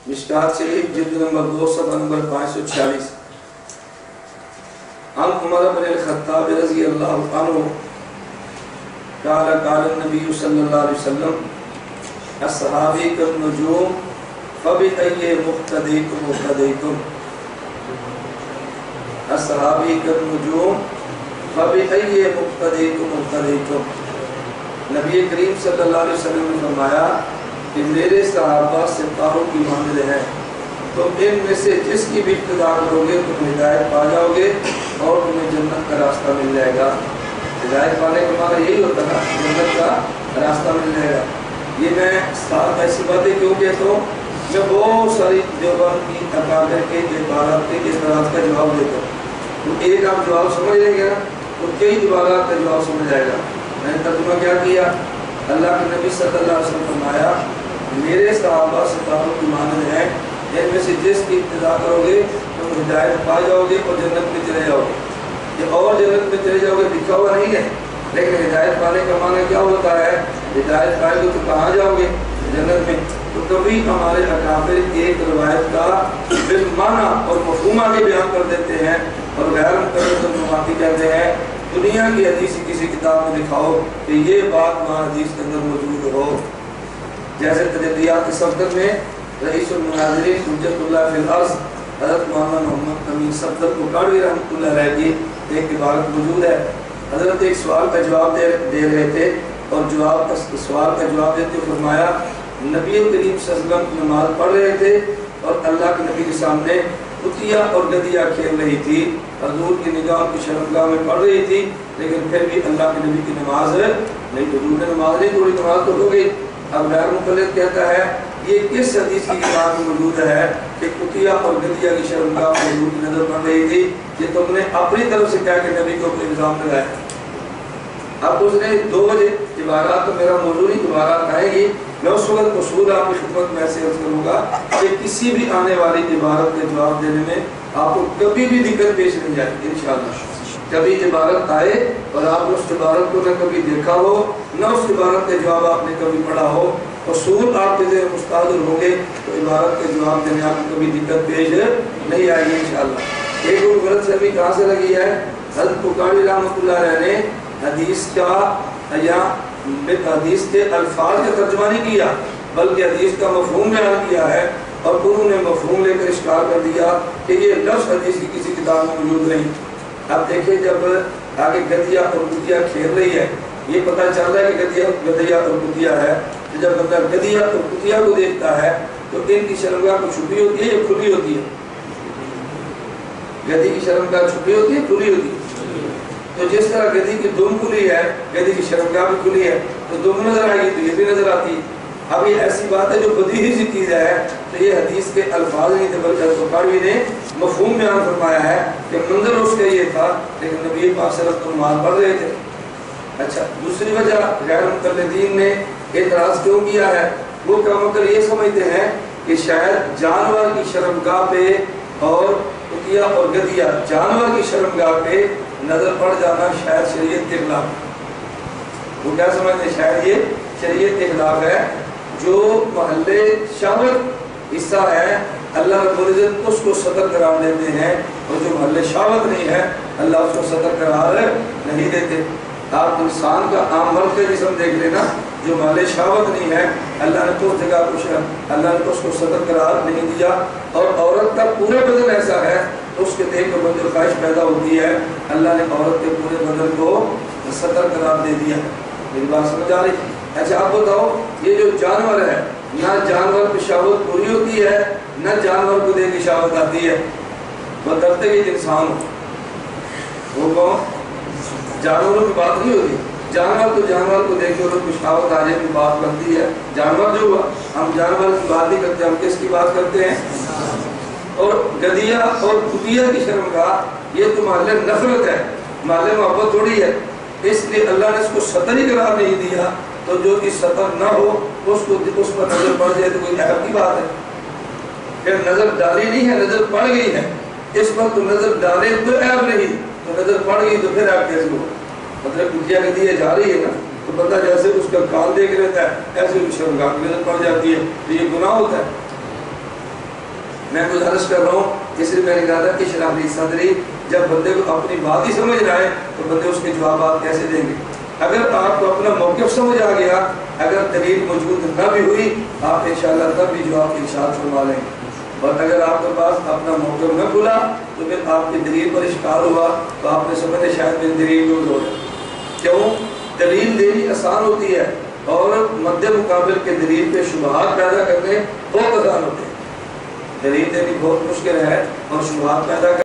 مشکات شریف جلد نمبر 2 صفحہ نمبر 546. عن عمر بن الخطاب رضی اللہ عنہ قال قال النبی صلی اللہ علیہ وسلم الصحابی کالنجوم فبأي مقتدیکم مقتدیتم. الصحابی کالنجوم فبأي مقتدیکم مقتدیتم. نبی کریم صلی اللہ علیہ وسلم نے فرمایا کہ میرے صحابہ ستاروں کی مانند ہیں، تم ان میں سے جس کی بھی اقتدا کرو گے تم ہدایت پا جاؤ گے اور تمہیں جنت کا راستہ مل جائے گا. ہدایت پانے کا معنی یہی ہوتا ہے، جنت کا راستہ مل جائے گا. یہ میں ساتھ ایسی باتیں کیوں کہتا ہوں، میں بہت ساری دیوبند کی اکابر کے عبارات کے اعتراض کا جواب دیتا ہوں. تو ایک آپ جواب سمجھ لیں گے نا تو کئی عبارات کا جواب سمجھ جائے گا. میں نے ترجمہ کیا کیا؟ اللہ کے نبی صلی اللہ علیہ وسلم فرمایا میرے صحابہ ستاروں کی مانند ہیں، ان میں سے جس کی ابتدا کرو گے تم ہدایت پا جاؤ گے اور جنت میں چلے جاؤ گے. یہ اور جنت میں چلے جاؤ گے لکھا ہوا نہیں ہے، لیکن ہدایت پانے کا معنی کیا ہوتا ہے؟ ہدایت پائے گے تو کہاں جاؤ گے؟ جنت میں. تو کبھی ہمارے اکابر ایک روایت کا بالمعنی اور مفہوم کے بیان کر دیتے ہیں اور غیر مقرر مفاتی کہتے ہیں. دنیا کی حدیث کسی کتاب میں دکھاؤ کہ یہ بات وہاں حدیث کے اندر موجود ہو. جیسے تجلیات صفدر میں رئیس المناظرین حجت اللہ فی الارض حضرت محمد امین صفدر کوکاڑوی رحمۃ اللہ علیہ کی ایک عبارت موجود ہے. حضرت ایک سوال کا جواب دے رہے تھے اور سوال کا جواب دیتے فرمایا نبی کریم صلی اللہ علیہ وسلم نماز پڑھ رہے تھے اور اللہ کے نبی کے سامنے کتیا اور گدیا کھیل رہی تھی. حضور کی نگاہ کی شرمگاہ میں پڑھ رہی تھی لیکن پھر بھی اللہ کے نبی کی نماز نہیں. حضور نے نماز نہیں توڑی، نماز تو ہو گئی. اب غیر مقلد کہتا ہے یہ کس حدیث کی کتاب میں موجود ہے کہ کتیا اور گدیا کی شرمگاہ میں حضور کی نظر پڑ رہی تھی؟ یہ تم نے اپنی طرف سے کہا کہ نبی کو کوئی الزام لگایا. اب اس نے دو عبارات تو میرا موضوع نہیں عبارات آئے گی. میں اس وقت اصول آپ کی خدمت میں ایسے عرض کروں گا کہ کسی بھی آنے والی عبارت کے جواب دینے میں آپ کو کبھی بھی دقت پیش نہیں جائے گی انشاءاللہ. کبھی عبارت آئے اور آپ نے اس عبارت کو نہ کبھی دیکھا ہو نہ اس عبارت کے جواب آپ نے کبھی پڑھا ہو، اصول آپ کے ذہن مستحضر ہوں گے تو عبارت کے جواب دینے آپ کو کبھی دقت پیش نہیں آئے گی انشاءاللہ. ایک اور غلط فہمی کہاں سے لگی ہے؟ حضرت کوکاڑوی رحمۃ اللہ علیہ نے حدیث کا یا حدیث کے الفاظ کا ترجمہ نہیں کیا بلکہ حدیث کا مفہوم بیان کیا ہے اور انہوں نے مفہوم لے کر اشکال کر دیا کہ یہ لفظ حدیث کی کسی کتاب میں موجود نہیں. اب دیکھیں جب آگے گدیا اور کتیا کھیل رہی ہے یہ پتہ چل رہا ہے کہ گدیا اور کتیا ہے. جب بندہ گدیا اور کتیا کو دیکھتا ہے تو ان کی شرمگاہ کو چھپی ہوتی ہے یا کھلی ہوتی ہے؟ گدی کی شرمگاہ چھپی ہوتی ہے کھلی ہوتی ہے؟ تو جس طرح گدی کی دم کھلی ہے گدی کی شرمگاہ بھی کھلی ہے تو دم نظر آئے گی تو یہ بھی نظر آتی ہے. اب یہ ایسی بات ہے جو بدیہی سی چیز ہے تو یہ حدیث کے الفاظ نہیں تھے بلکہ کوکاڑوی نے مفہوم بیان فرمایا ہے کہ منظر اس کا یہ تھا لیکن نبی پاک صلی اللہ علیہ وسلم نماز پڑھ رہے تھے. اچھا دوسری وجہ غیر مقلدین نے اعتراض کیوں کیا ہے؟ وہ کم کر یہ سمجھتے ہیں کہ شاید جانور کی شرمگاہ پہ اور کتیا اور گدیا جانور کی شرمگاہ پہ نظر پڑ جانا شاید شریعت کے خلاف. وہ کیا سمجھتے ہیں؟ شاید یہ شریعت کے خلاف ہے. جو محل شہوت حصہ ہے اللہ رب العزت اس کو صدر قرار دیتے ہیں اور جو محل شہوت نہیں ہے اللہ اس کو صدر قرار نہیں دیتے. آپ انسان کا عام مرد کا جسم دیکھ لینا جو محل شہوت نہیں ہے اللہ نے تو اس جگہ کچھ اللہ نے اس کو صدر قرار نہیں دیا. اور عورت کا پورا بدن ایسا ہے اس کے دیکھ کر جو خواہش پیدا ہوتی ہے اللہ نے عورت کے پورے بدن کو صدر قرار دے دیا. میری بات سمجھ آ رہی؟ اچھا آپ بتاؤ یہ جو جانور ہے نہ جانور کی شہوت پوری ہوتی ہے نہ جانور کو دیکھ کے شہوت آتی ہے. بدلتے کہ انسان ہو وہ کون؟ جانوروں کی بات نہیں ہوتی. جانور تو جانور کو دیکھ کے کو شہوت آ جائے کی بات بنتی ہے. جانور جو ہوا ہم جانور کی بات نہیں کرتے ہم کس کی بات کرتے ہیں؟ اور گدیا اور کتیا کی شرمگاہ یہ تو محل نفرت ہے محل محبت تھوڑی ہے. اس لیے اللہ نے اس کو سطر ہی قرار نہیں دیا تو جو کہ سطر نہ ہو اس پر نظر پڑ جائے تو کوئی عیب کی بات ہے. پھر نظر ڈالی نہیں ہے نظر پڑ گئی ہے اس پر تو نظر ڈالے تو عیب نہیں تو نظر پڑ گئی تو پھر عیب کیسے ہو؟ مطلب کتیا گدیا جا رہی ہے نا تو بندہ جیسے اس کا کال دیکھ لیتا ہے ایسے شرمگاہ کی نظر پڑ جاتی ہے تو یہ گناہ ہوتا ہے. میں گزارش کر رہا ہوں، اس لیے میں نے کہا تھا کہ اشرح لی صدری، جب بندے کو اپنی بات ہی سمجھ رہا ہے تو بندے اس کے جوابات کیسے دیں گے؟ اگر آپ کو اپنا موقف سمجھ آ گیا، اگر دلیل موجود نہ بھی ہوئی، آپ انشاءاللہ تب بھی جواب ارشاد فرما لیں گے۔ اور اگر آپ کے پاس اپنا موقف نہ کھلا تو پھر آپ کی دلیل پر اشکال ہوا تو آپ نے سمجھے شاید میری دلیل دور ہو جائے۔ کیوں؟ دلیل دینی آسان ہوتی ہے اور مد مقابل کے دلیل پہ شبہات پیدا کرنے بہت آسان ہوتے ہیں۔ دلیل دینی بہت مشکل ہے اور شبہات پیدا